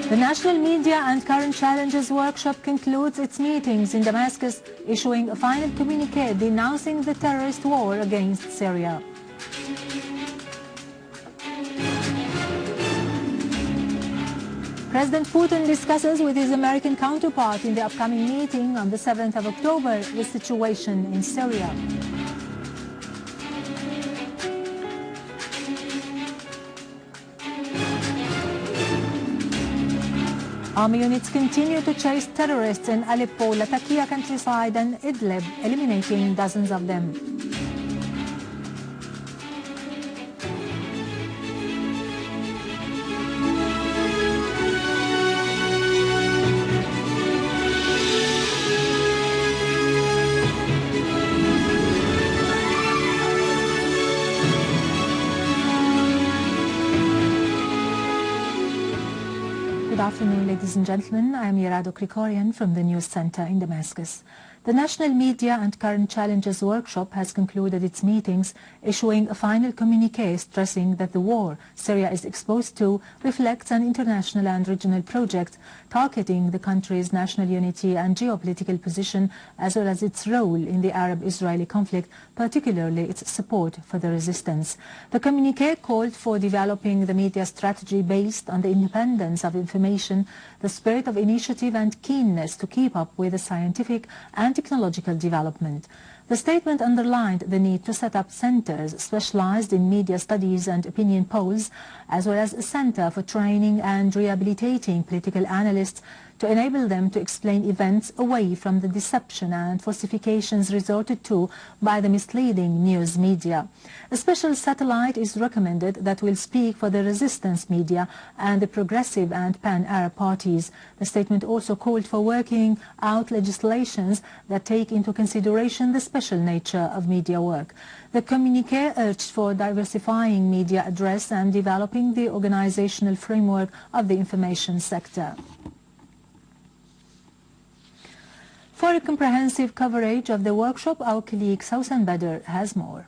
The National Media and Current Challenges Workshop concludes its meetings in Damascus, issuing a final communiqué denouncing the terrorist war against Syria. President Putin discusses with his American counterpart in the upcoming meeting on the 7th of October the situation in Syria. Army units continue to chase terrorists in Aleppo, Lattakia countryside and Idleb, eliminating dozens of them. Good afternoon, ladies and gentlemen. I am Yerado Krikorian from the News Center in Damascus. The National Media and Current Challenges Workshop has concluded its meetings, issuing a final communiqué stressing that the war Syria is exposed to reflects an international and regional project targeting the country's national unity and geopolitical position, as well as its role in the Arab-Israeli conflict, particularly its support for the resistance. The communiqué called for developing the media strategy based on the independence of information, the spirit of initiative and keenness to keep up with the scientific and technological development. The statement underlined the need to set up centers specialized in media studies and opinion polls, as well as a center for training and rehabilitating political analysts to enable them to explain events away from the deception and falsifications resorted to by the misleading news media. A special satellite is recommended that will speak for the resistance media and the progressive and pan-Arab parties. The statement also called for working out legislations that take into consideration the special nature of media work. The communiqué urged for diversifying media address and developing the organizational framework of the information sector. For a comprehensive coverage of the workshop, our colleague Sausan Badr has more.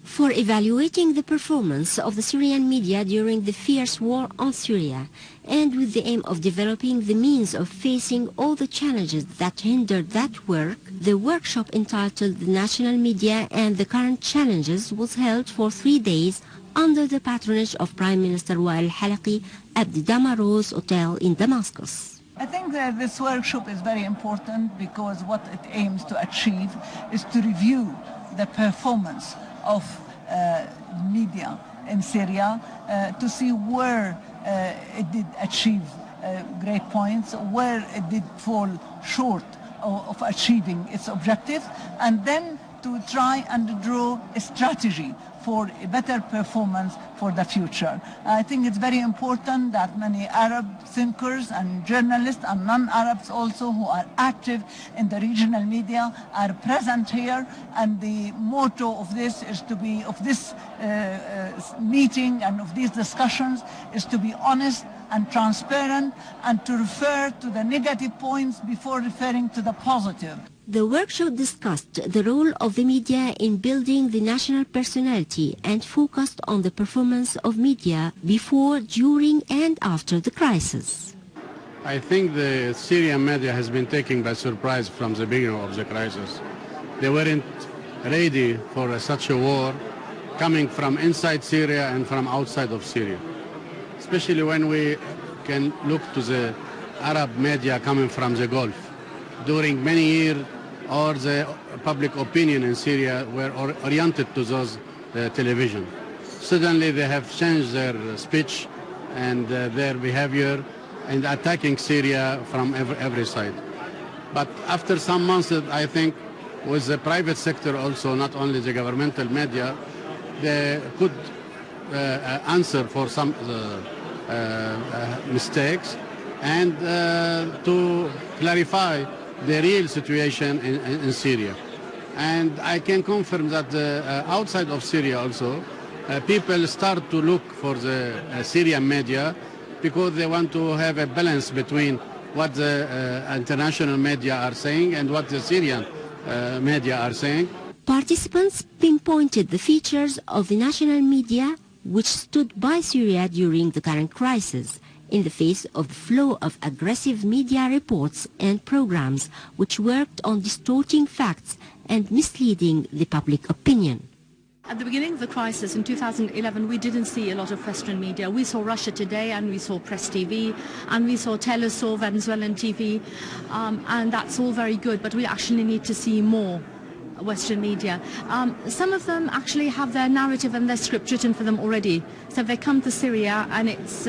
For evaluating the performance of the Syrian media during the fierce war on Syria, and with the aim of developing the means of facing all the challenges that hindered that work, the workshop entitled The National Media and the Current Challenges was held for 3 days under the patronage of Prime Minister Wael Halaqi at the Damaros Hotel in Damascus. I think that this workshop is very important because what it aims to achieve is to review the performance of media in Syria to see where it did achieve great points, where it did fall short of achieving its objective, and then to try and draw a strategy for a better performance for the future. I think it's very important that many Arab thinkers and journalists and non-Arabs also who are active in the regional media are present here, and the motto of this is to be, of this meeting and of these discussions, is to be honest and transparent and to refer to the negative points before referring to the positive. The workshop discussed the role of the media in building the national personality and focused on the performance of media before, during and after the crisis. I think the Syrian media has been taken by surprise from the beginning of the crisis. They weren't ready for such a war coming from inside Syria and from outside of Syria, especially when we can look to the Arab media coming from the Gulf. During many years, all the public opinion in Syria were oriented to those television. Suddenly they have changed their speech and their behavior and attacking Syria from every side. But after some months, I think, with the private sector also, not only the governmental media, they could answer for some mistakes and to clarify the real situation in Syria. And I can confirm that outside of Syria also, people start to look for the Syrian media because they want to have a balance between what the international media are saying and what the Syrian media are saying. Participants pinpointed the features of the national media which stood by Syria during the current crisis in the face of the flow of aggressive media reports and programs which worked on distorting facts and misleading the public opinion. At the beginning of the crisis in 2011, we didn't see a lot of Western media. We saw Russia Today and we saw Press TV and we saw Telesur, Venezuelan TV, and that's all very good, but we actually need to see more Western media. Some of them actually have their narrative and their script written for them already. So if they come to Syria and it's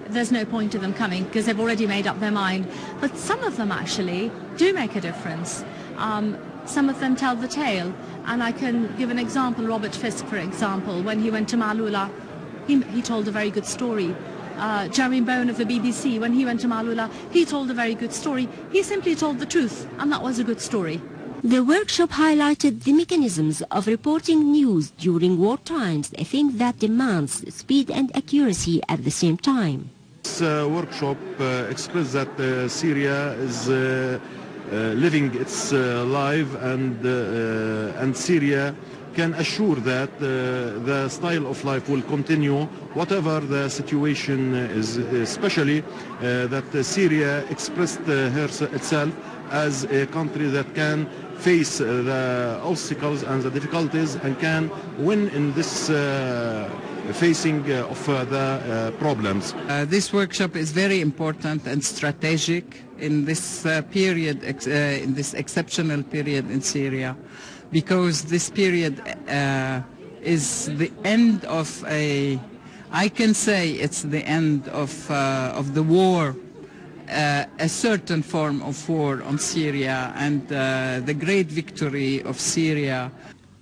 there's no point to them coming because they've already made up their mind. But some of them actually do make a difference. Some of them tell the tale, and I can give an example. Robert Fisk, for example, when he went to Malula, he told a very good story. Jeremy Bowen of the BBC, when he went to Malula, he told a very good story. He simply told the truth, and that was a good story. The workshop highlighted the mechanisms of reporting news during war times, a thing that demands speed and accuracy at the same time. This workshop expressed that Syria is living its life, and Syria can assure that the style of life will continue whatever the situation is, especially that Syria expressed itself as a country that can face the obstacles and the difficulties and can win in this facing of the problems. This workshop is very important and strategic in this period, in this exceptional period in Syria, because this period is the end of I can say it's the end of the war, a certain form of war on Syria, and the great victory of Syria.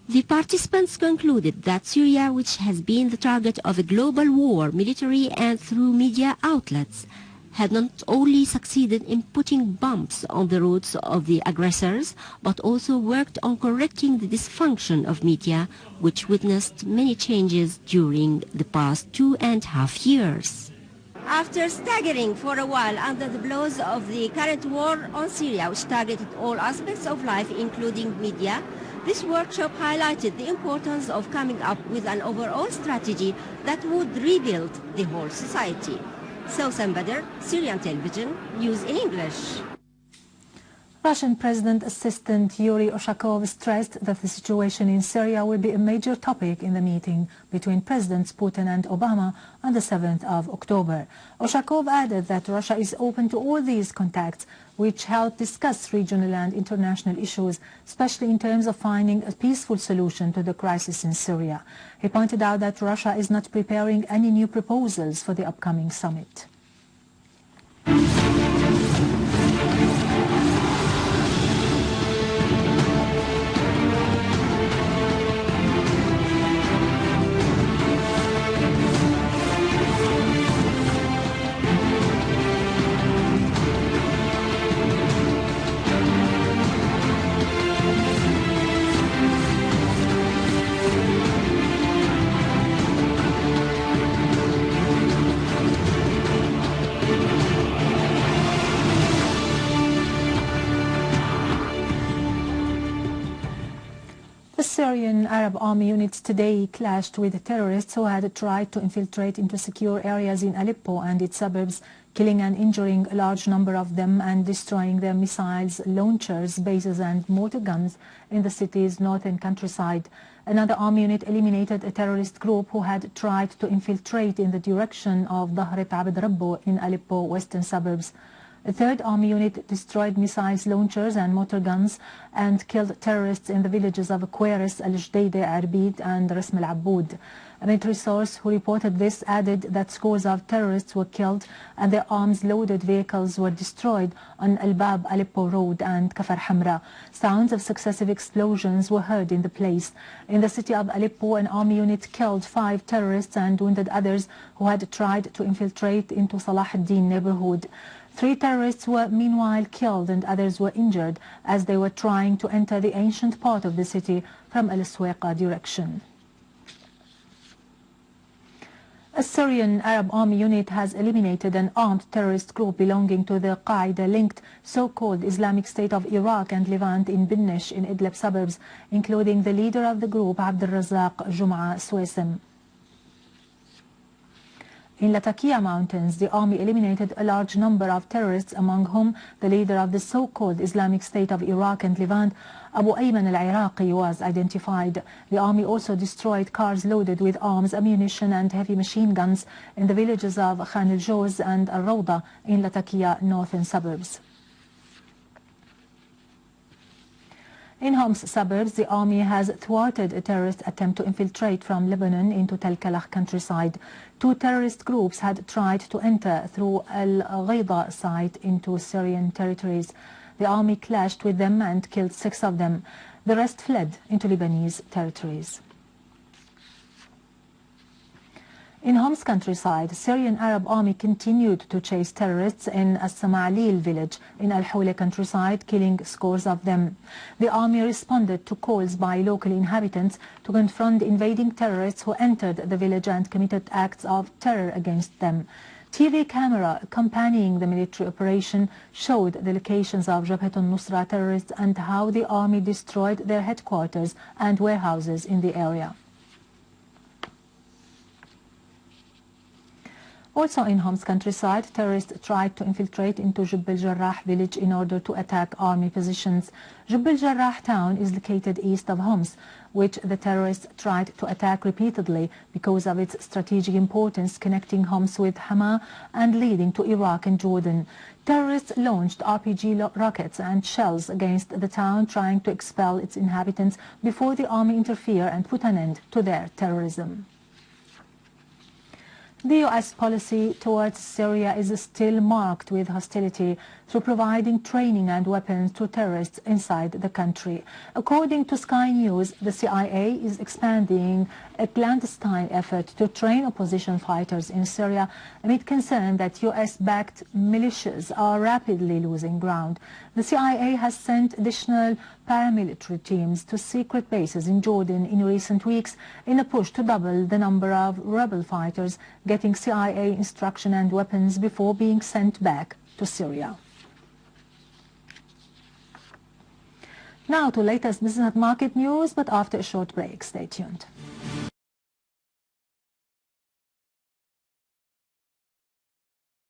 The participants concluded that Syria, which has been the target of a global war, military and through media outlets, had not only succeeded in putting bumps on the roads of the aggressors, but also worked on correcting the dysfunction of media, which witnessed many changes during the past 2.5 years. After staggering for a while under the blows of the current war on Syria, which targeted all aspects of life, including media, this workshop highlighted the importance of coming up with an overall strategy that would rebuild the whole society. Sousan Badr, Syrian Television, News in English. Russian President Assistant Yuri Ushakov stressed that the situation in Syria will be a major topic in the meeting between Presidents Putin and Obama on the 7th of October. Ushakov added that Russia is open to all these contacts, which help discuss regional and international issues, especially in terms of finding a peaceful solution to the crisis in Syria. He pointed out that Russia is not preparing any new proposals for the upcoming summit. Syrian Arab Army units today clashed with terrorists who had tried to infiltrate into secure areas in Aleppo and its suburbs, killing and injuring a large number of them and destroying their missiles, launchers, bases and mortar guns in the city's northern countryside. Another army unit eliminated a terrorist group who had tried to infiltrate in the direction of Dhahret Abd Rabbo in Aleppo western suburbs. A third army unit destroyed missiles, launchers and mortar guns and killed terrorists in the villages of Queris, Al-Jdeida, Arbid and Rasm al-Aboud. A military source who reported this added that scores of terrorists were killed and their arms-loaded vehicles were destroyed on Al-Bab Aleppo Road and Kafar Hamra. Sounds of successive explosions were heard in the place. In the city of Aleppo, an army unit killed 5 terrorists and wounded others who had tried to infiltrate into Salah ad-Din neighborhood. 3 terrorists were meanwhile killed and others were injured as they were trying to enter the ancient part of the city from Al-Suwaiqa direction. A Syrian Arab Army unit has eliminated an armed terrorist group belonging to the Qaeda-linked so-called Islamic State of Iraq and Levant in Binnish in Idleb suburbs, including the leader of the group, Abd al-Razzaq Jum'a Swaisem. In Lattakia mountains, the army eliminated a large number of terrorists, among whom the leader of the so-called Islamic State of Iraq and Levant, Abu Ayman al-Iraqi, was identified. The army also destroyed cars loaded with arms, ammunition and heavy machine guns in the villages of Khan el-Joz and Al-Rawda in Lattakia northern suburbs. In Homs's suburbs, the army has thwarted a terrorist attempt to infiltrate from Lebanon into Tel Kalach countryside. 2 terrorist groups had tried to enter through Al-Ghaida site into Syrian territories. The army clashed with them and killed 6 of them. The rest fled into Lebanese territories. In Homs countryside, Syrian Arab army continued to chase terrorists in As-Samalil village in Al-Hawla countryside, killing scores of them. The army responded to calls by local inhabitants to confront invading terrorists who entered the village and committed acts of terror against them. TV camera accompanying the military operation showed the locations of Jabhat al-Nusra terrorists and how the army destroyed their headquarters and warehouses in the area. Also in Homs countryside, terrorists tried to infiltrate into Jubb al-Jarrah village in order to attack army positions. Jubb al-Jarrah town is located east of Homs, which the terrorists tried to attack repeatedly because of its strategic importance, connecting Homs with Hama and leading to Iraq and Jordan. Terrorists launched RPG rockets and shells against the town, trying to expel its inhabitants before the army interfered and put an end to their terrorism. The U.S. policy towards Syria is still marked with hostility through providing training and weapons to terrorists inside the country. According to Sky News, the CIA is expanding a clandestine effort to train opposition fighters in Syria amid concern that U.S.-backed militias are rapidly losing ground. The CIA has sent additional paramilitary teams to secret bases in Jordan in recent weeks in a push to double the number of rebel fighters getting CIA instruction and weapons before being sent back to Syria. Now to latest business and market news, but after a short break. Stay tuned.